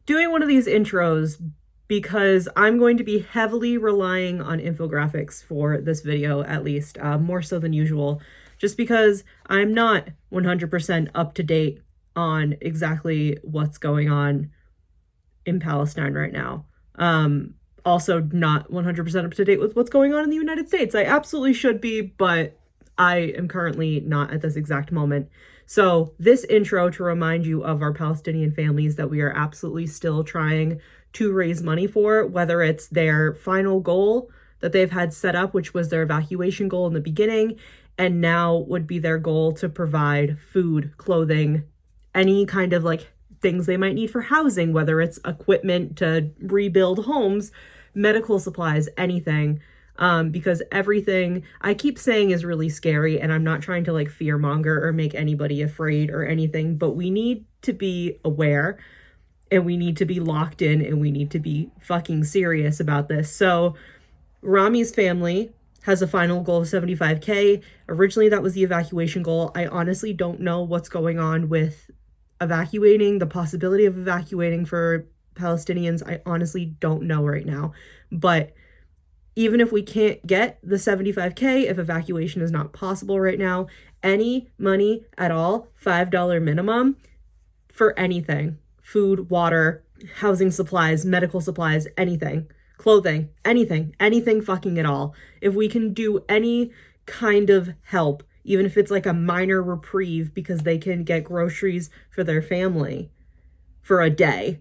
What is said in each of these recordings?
doing one of these intros because I'm going to be heavily relying on infographics for this video, at least, more so than usual, just because I'm not 100% up to date on exactly what's going on in Palestine right now. Also not 100% up to date with what's going on in the United States. I absolutely should be, but I am currently not at this exact moment. So this intro to remind you of our Palestinian families that we are absolutely still trying to raise money for, whether it's their final goal that they've had set up, which was their evacuation goal in the beginning, and now would be their goal to provide food, clothing, any kind of like things they might need for housing, whether it's equipment to rebuild homes, medical supplies, anything. Because everything I keep saying is really scary, and I'm not trying to like fearmonger or make anybody afraid or anything, but we need to be aware and we need to be locked in and we need to be fucking serious about this. So Rami's family has a final goal of 75K. Originally, that was the evacuation goal. I honestly don't know what's going on with evacuating, the possibility of evacuating for Palestinians. I honestly don't know right now. But even if we can't get the 75K, if evacuation is not possible right now, any money at all, $5 minimum for anything, food, water, housing supplies, medical supplies, anything, clothing, anything fucking at all. If we can do any kind of help, even if it's like a minor reprieve because they can get groceries for their family for a day,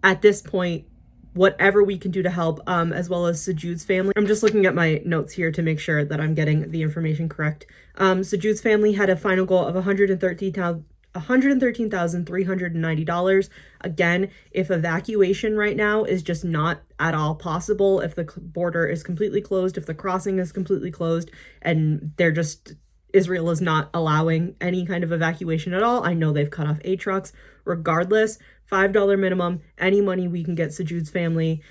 at this point, whatever we can do to help, as well as Sajud's family. I'm just looking at my notes here to make sure that I'm getting the information correct. Sajud's family had a final goal of $113,390. Again, if evacuation right now is just not at all possible, if the border is completely closed, if the crossing is completely closed, and Israel is not allowing any kind of evacuation at all. I know they've cut off aid trucks. Regardless, $5 minimum, any money we can get Sajud's family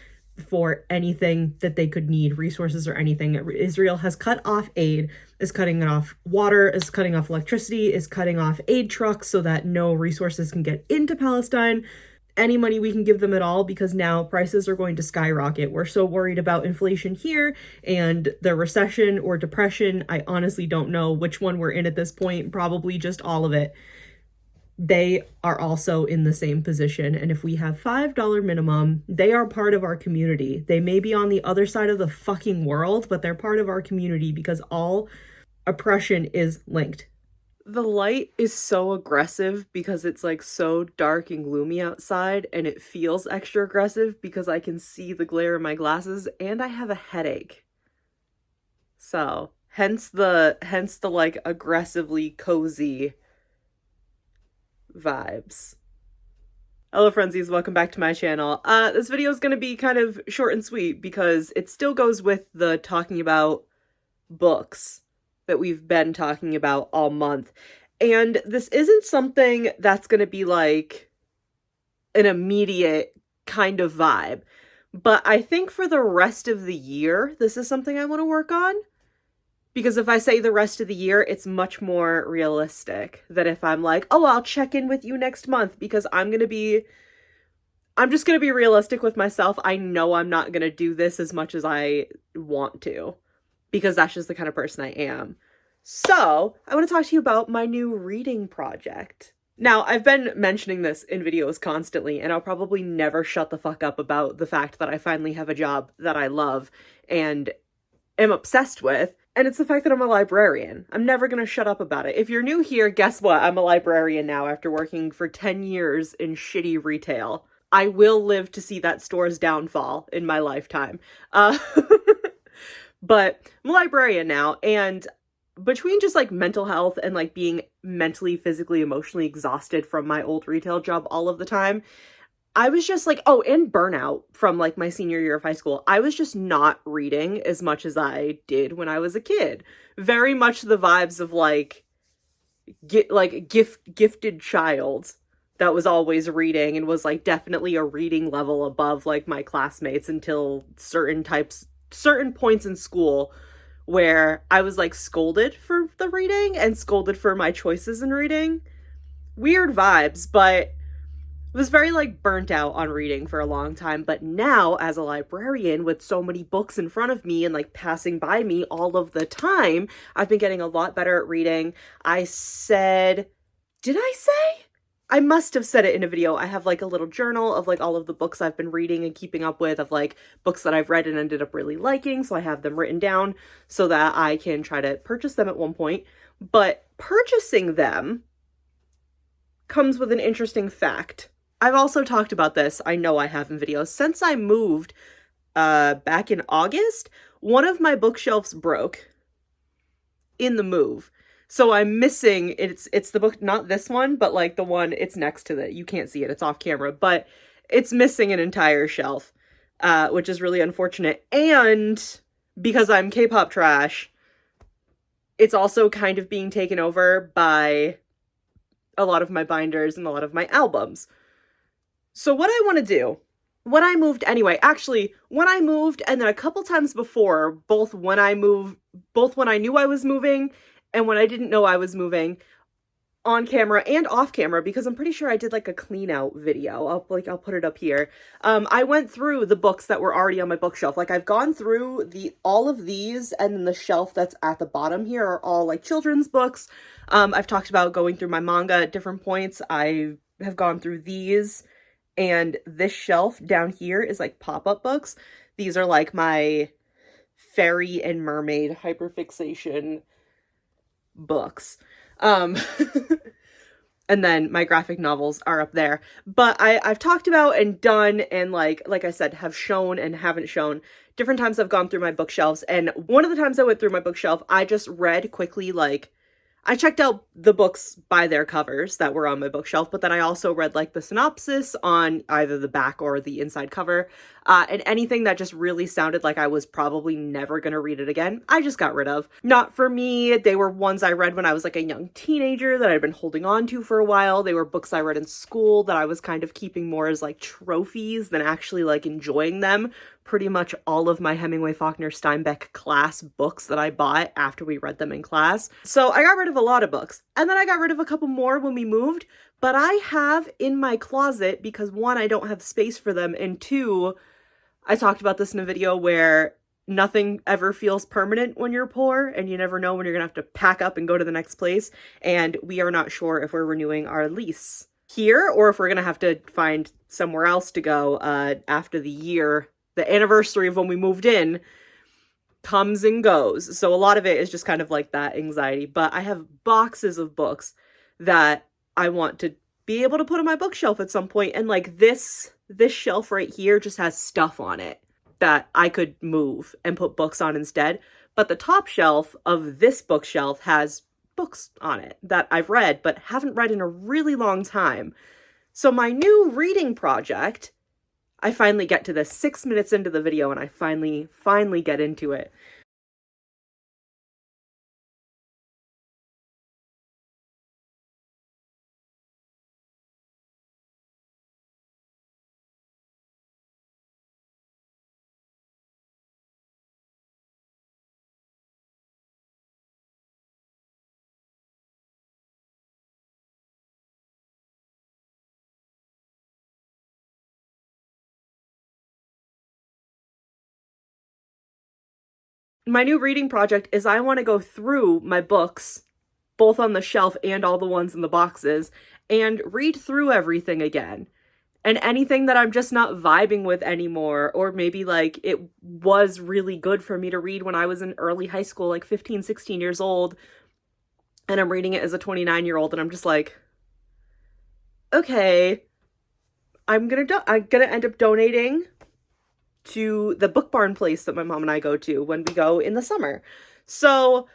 for anything that they could need, resources or anything. Israel has cut off aid, is cutting off water, is cutting off electricity, is cutting off aid trucks so that no resources can get into Palestine. Any money we can give them at all, because now prices are going to skyrocket. We're so worried about inflation here and the recession or depression. I honestly don't know which one we're in at this point, probably just all of it. They are also in the same position. And if we have $5 minimum, they are part of our community. They may be on the other side of the fucking world, but they're part of our community because all oppression is linked. The light is so aggressive because it's like so dark and gloomy outside, and it feels extra aggressive because I can see the glare in my glasses and I have a headache. So, hence the like aggressively cozy vibes. Hello Friendzies, welcome back to my channel. This video is going to be kind of short and sweet because it still goes with the talking about books that we've been talking about all month. And this isn't something that's going to be like an immediate kind of vibe. But I think for the rest of the year, this is something I want to work on. Because if I say the rest of the year, it's much more realistic than if I'm like, oh, I'll check in with you next month, because I'm just going to be realistic with myself. I know I'm not going to do this as much as I want to, because that's just the kind of person I am. So, I want to talk to you about my new reading project. Now, I've been mentioning this in videos constantly, and I'll probably never shut the fuck up about the fact that I finally have a job that I love and am obsessed with, and it's the fact that I'm a librarian. I'm never going to shut up about it. If you're new here, guess what? I'm a librarian now after working for 10 years in shitty retail. I will live to see that store's downfall in my lifetime. But I'm a librarian now, and between just like mental health and like being mentally, physically, emotionally exhausted from my old retail job all of the time, I was just like, oh, and burnout from like my senior year of high school. I was just not reading as much as I did when I was a kid. Very much the vibes of like, gifted child that was always reading and was like definitely a reading level above like my classmates until certain points in school where I was like scolded for the reading and scolded for my choices in reading. Weird vibes, but was very like burnt out on reading for a long time, but now as a librarian with so many books in front of me and like passing by me all of the time, I've been getting a lot better at reading. I said, did I say? I must have said it in a video. I have like a little journal of like all of the books I've been reading and keeping up with, of like books that I've read and ended up really liking. So I have them written down so that I can try to purchase them at one point. But purchasing them comes with an interesting fact. I've also talked about this, I know I have in videos. Since I moved back in August, one of my bookshelves broke in the move. So I'm missing, it's the book, not this one, but like the one, it's next to it. You can't see it, it's off camera, but it's missing an entire shelf, which is really unfortunate. And because I'm K-pop trash, it's also kind of being taken over by a lot of my binders and a lot of my albums. So what I want to do, when I moved anyway, actually, when I moved and then a couple times before, both when I knew I was moving and when I didn't know I was moving, on camera and off camera, because I'm pretty sure I did like a clean out video. I'll put it up here. I went through the books that were already on my bookshelf. Like I've gone through all of these, and then the shelf that's at the bottom here are all like children's books. I've talked about going through my manga at different points. I have gone through these, and this shelf down here is like pop-up books. These are like my fairy and mermaid hyperfixation books. And then my graphic novels are up there. But I've talked about and done and like I said, have shown and haven't shown different times I've gone through my bookshelves. And one of the times I went through my bookshelf, I just read quickly, like, I checked out the books by their covers that were on my bookshelf, but then I also read like the synopsis on either the back or the inside cover, and anything that just really sounded like I was probably never gonna read it again, I just got rid of. Not for me. They were ones I read when I was like a young teenager that I'd been holding on to for a while. They were books I read in school that I was kind of keeping more as like trophies than actually like enjoying them. Pretty much all of my Hemingway, Faulkner, Steinbeck class books that I bought after we read them in class. So I got rid of a lot of books. And then I got rid of a couple more when we moved. But I have in my closet, because one, I don't have space for them, and two, I talked about this in a video where nothing ever feels permanent when you're poor, and you never know when you're gonna have to pack up and go to the next place. And we are not sure if we're renewing our lease here or if we're gonna have to find somewhere else to go after the year. The anniversary of when we moved in comes and goes. So a lot of it is just kind of like that anxiety. But I have boxes of books that I want to be able to put on my bookshelf at some point. And like this shelf right here just has stuff on it that I could move and put books on instead. But the top shelf of this bookshelf has books on it that I've read but haven't read in a really long time. So my new reading project, I finally get to this 6 minutes into the video and I finally get into it. My new reading project is I want to go through my books, both on the shelf and all the ones in the boxes, and read through everything again. And anything that I'm just not vibing with anymore, or maybe like it was really good for me to read when I was in early high school, like 15, 16 years old, and I'm reading it as a 29-year-old, and I'm just like, okay, I'm gonna end up donating to the book barn place that my mom and I go to when we go in the summer. So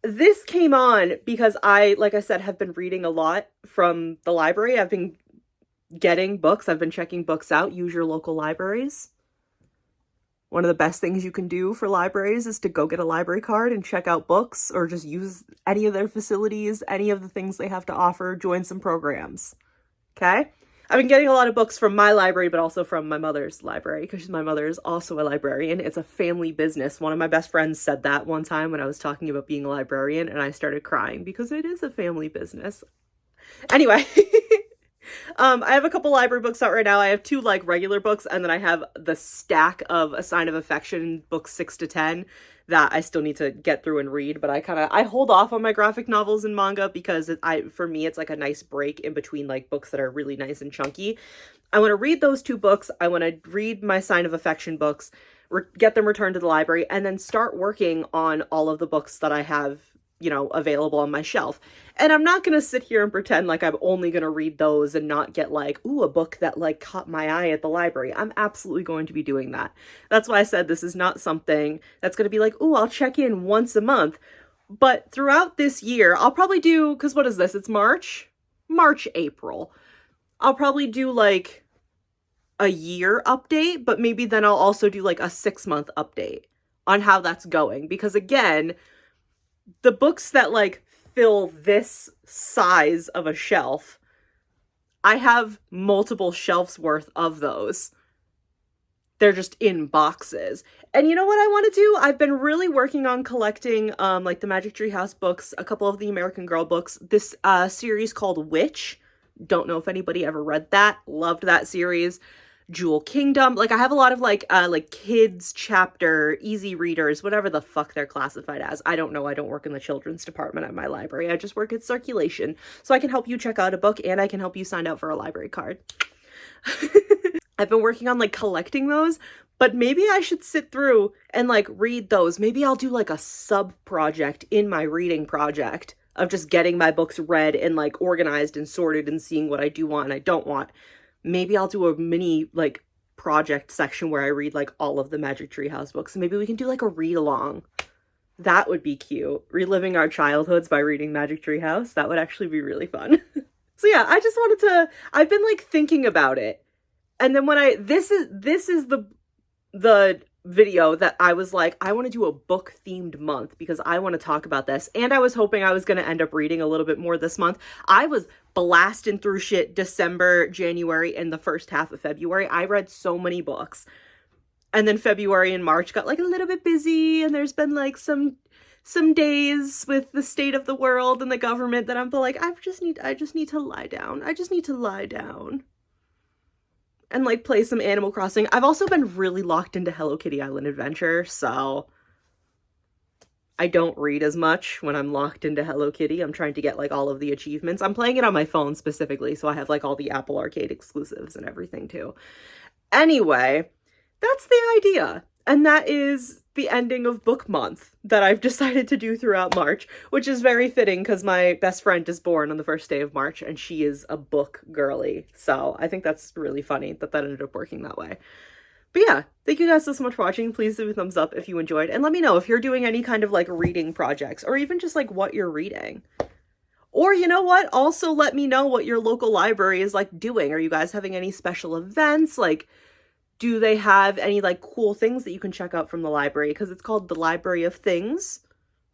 this came on because I, like I said, have been reading a lot from the library. I've been getting books. I've been checking books out. Use your local libraries. One of the best things you can do for libraries is to go get a library card and check out books, or just use any of their facilities, any of the things they have to offer, join some programs. Okay? I've been getting a lot of books from my library, but also from my mother's library, because my mother is also a librarian. It's a family business. One of my best friends said that one time when I was talking about being a librarian, and I started crying because it is a family business. Anyway, I have a couple library books out right now. I have 2 like regular books, and then I have the stack of A Sign of Affection books 6 to 10 that I still need to get through and read. But I hold off on my graphic novels and manga because for me it's like a nice break in between like books that are really nice and chunky. I want to read those 2 books. I want to read my Sign of Affection books, get them returned to the library, and then start working on all of the books that I have, available on my shelf. And I'm not going to sit here and pretend like I'm only going to read those and not get like, ooh, a book that like caught my eye at the library. I'm absolutely going to be doing that. That's why I said this is not something that's going to be like, ooh, I'll check in once a month. But throughout this year, I'll probably do, because what is this? It's March, April. I'll probably do like a year update, but maybe then I'll also do like a 6-month update on how that's going. Because again, the books that like fill this size of a shelf, I have multiple shelves worth of those. They're just in boxes. And you know what I want to do? I've been really working on collecting like the Magic Tree House books, a couple of the American Girl books, this series called Witch. Don't know if anybody ever read that. Loved that series. Jewel Kingdom. Like I have a lot of like kids chapter, easy readers, whatever the fuck they're classified as. I don't know. I don't work in the children's department at my library. I just work at circulation. So I can help you check out a book and I can help you sign up for a library card. I've been working on like collecting those, but maybe I should sit through and like read those. Maybe I'll do like a sub project in my reading project of just getting my books read and like organized and sorted and seeing what I do want and I don't want. Maybe I'll do a mini like project section where I read like all of the Magic Tree House books. Maybe we can do like a read along. That would be cute. Reliving our childhoods by reading Magic Tree House. That would actually be really fun. So yeah, I just wanted to, I've been like thinking about it. And then when this is the video that I was like, I want to do a book themed month because I want to talk about this. And I was hoping I was going to end up reading a little bit more this month. I was blasting through shit December, January, and the first half of February. I read so many books. And then February and March got like a little bit busy, and there's been like some days with the state of the world and the government that I'm like, I just need to lie down. I just need to lie down and like play some Animal Crossing. I've also been really locked into Hello Kitty Island Adventure, so I don't read as much when I'm locked into Hello Kitty. I'm trying to get like all of the achievements. I'm playing it on my phone specifically, so I have like all the Apple Arcade exclusives and everything too. Anyway, that's the idea. And that is the ending of book month that I've decided to do throughout March, which is very fitting because my best friend is born on the first day of March and she is a book girly. So I think that's really funny that ended up working that way. But yeah, thank you guys so much for watching. Please leave a thumbs up if you enjoyed. And let me know if you're doing any kind of like reading projects or even just like what you're reading. Or you know what? Also let me know what your local library is like doing. Are you guys having any special events? Like, do they have any like cool things that you can check out from the library? Because it's called the Library of Things.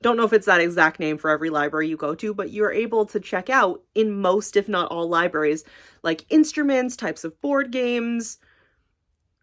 Don't know if it's that exact name for every library you go to, but you're able to check out in most, if not all libraries, like instruments, types of board games.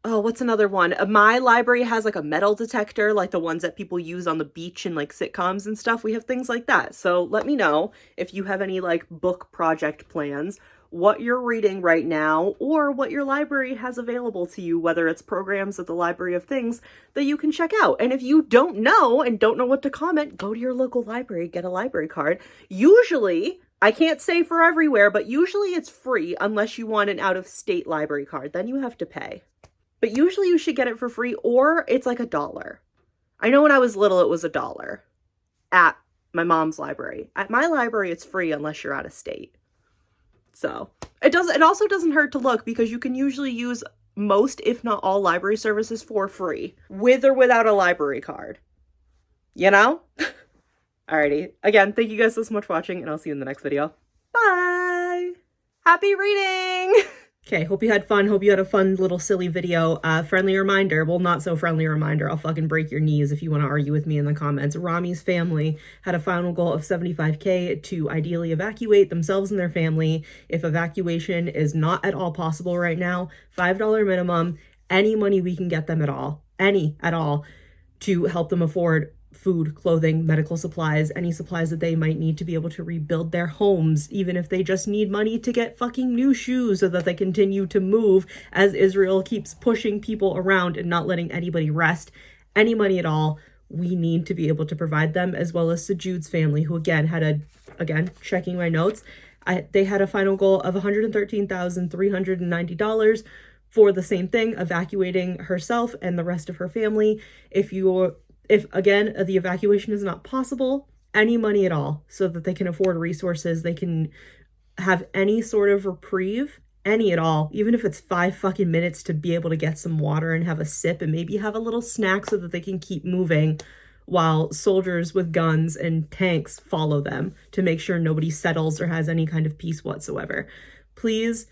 Oh, what's another one? My library has like a metal detector, like the ones that people use on the beach in like sitcoms and stuff. We have things like that. So let me know if you have any like book project plans, what you're reading right now, or what your library has available to you, whether it's programs at the Library of Things that you can check out. And if you don't know and don't know what to comment, go to your local library, get a library card. Usually, I can't say for everywhere, but usually it's free unless you want an out-of-state library card. Then you have to pay. But usually you should get it for free, or it's like $1. I know when I was little, it was $1 at my mom's library. At my library, it's free unless you're out of state. So it also doesn't hurt to look because you can usually use most, if not all, library services for free, with or without a library card. You know? Alrighty. Again, thank you guys so much for watching, and I'll see you in the next video. Bye! Happy reading! Okay, hope you had fun. Hope you had a fun little silly video. Friendly reminder, well, not so friendly reminder. I'll fucking break your knees if you want to argue with me in the comments. Rami's family had a final goal of 75K to ideally evacuate themselves and their family. If evacuation is not at all possible right now, $5 minimum, any money we can get them at all, any at all, to help them afford food, clothing, medical supplies, any supplies that they might need to be able to rebuild their homes, even if they just need money to get fucking new shoes so that they continue to move as Israel keeps pushing people around and not letting anybody rest. Any money at all, we need to be able to provide them, as well as Sajud's family, who again checking my notes, they had a final goal of $113,390 for the same thing, evacuating herself and the rest of her family. If again, the evacuation is not possible, any money at all, so that they can afford resources, they can have any sort of reprieve, any at all, even if it's 5 fucking minutes to be able to get some water and have a sip and maybe have a little snack so that they can keep moving while soldiers with guns and tanks follow them to make sure nobody settles or has any kind of peace whatsoever. Please,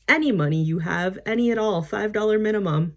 any money you have, any at all, $5 minimum,